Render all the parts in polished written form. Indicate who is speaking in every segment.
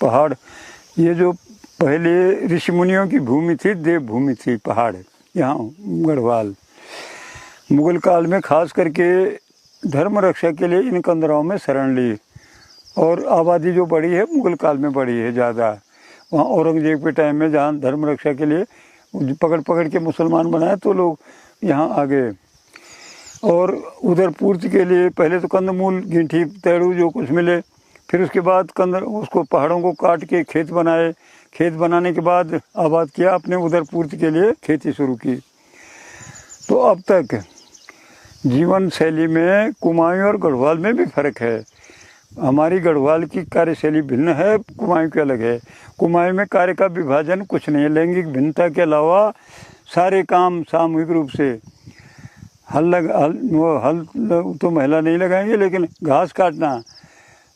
Speaker 1: पहाड़, ये जो पहले ऋषि मुनियों की भूमि थी, देव भूमि थी, पहाड़ यहाँ गढ़वाल। मुगल काल में खास करके धर्म रक्षा के लिए इन कंदराओं में शरण ली, और आबादी जो बढ़ी है मुगल काल में बढ़ी है ज़्यादा। वहाँ औरंगजेब के टाइम में जहाँ धर्म रक्षा के लिए पकड़ पकड़ के मुसलमान बनाए तो लोग यहाँ आ गए। और उधर पूर्ति के लिए पहले तो कंदमूल, गिंठी, तैड़ू जो कुछ मिले, फिर उसके बाद उसको पहाड़ों को काट के खेत बनाए। खेत बनाने के बाद आबाद किया, अपने उधर पूर्ति के लिए खेती शुरू की। तो अब तक जीवन शैली में कुमायूं और गढ़वाल में भी फ़र्क है। हमारी गढ़वाल की कार्यशैली भिन्न है, कुमायूं की अलग है। कुमायूं में कार्य का विभाजन कुछ नहीं है, लैंगिक भिन्नता के अलावा सारे काम सामूहिक रूप से हल तो महिला नहीं लगाएंगे, लेकिन घास काटना,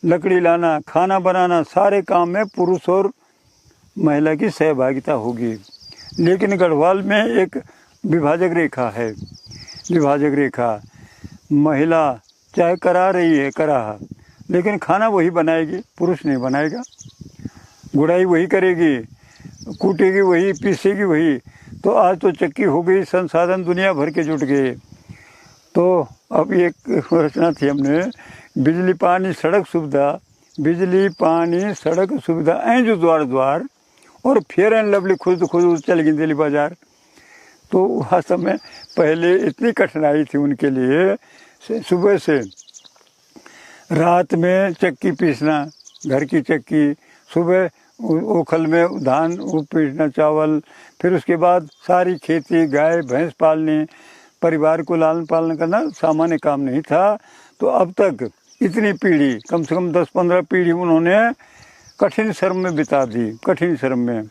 Speaker 1: लकड़ी लाना, खाना बनाना, सारे काम में पुरुष और महिला की सहभागिता होगी। लेकिन गढ़वाल में एक विभाजक रेखा है, विभाजक रेखा। महिला चाहे करा रही है करा, लेकिन खाना वही बनाएगी, पुरुष नहीं बनाएगा। गुड़ाई वही करेगी, कूटेगी वही, पीसेगी वही। तो आज तो चक्की हो गई, संसाधन दुनिया भर के जुट गए। तो अब एक रचना थी हमने, बिजली पानी सड़क सुविधा, बिजली पानी सड़क सुविधा ऐं जो द्वार द्वार, और फेयर एंड लवली खुद खुद चल गई दिल्ली बाजार। तो वास्तव में पहले इतनी कठिनाई थी उनके लिए, सुबह से रात में चक्की पीसना, घर की चक्की, सुबह ओखल में धान पीसना, चावल, फिर उसके बाद सारी खेती, गाय भैंस पालनी, परिवार को लालन पालन करना सामान्य काम नहीं था। तो अब तक इतनी पीढ़ी, कम से कम 10-15 पीढ़ी उन्होंने कठिन श्रम में बिता दी, कठिन श्रम में।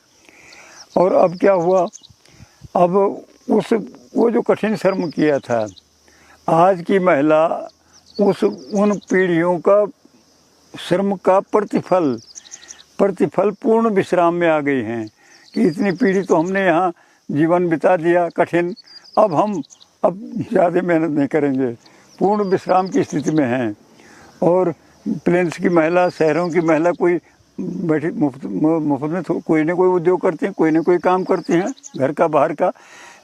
Speaker 1: और अब क्या हुआ, अब वो जो कठिन श्रम किया था, आज की महिला उन पीढ़ियों का श्रम का प्रतिफल पूर्ण विश्राम में आ गई हैं कि इतनी पीढ़ी तो हमने यहाँ जीवन बिता दिया कठिन, अब ज़्यादा मेहनत नहीं करेंगे, पूर्ण विश्राम की स्थिति में हैं। और प्लेन्स की महिला, शहरों की महिला कोई बैठी मुफ्त में कोई ना कोई उद्योग करती हैं, कोई ना कोई काम करती हैं, घर का बाहर का।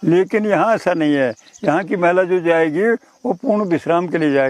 Speaker 1: लेकिन यहाँ ऐसा नहीं है, यहाँ की महिला जो जाएगी वो पूर्ण विश्राम के लिए जाएगी।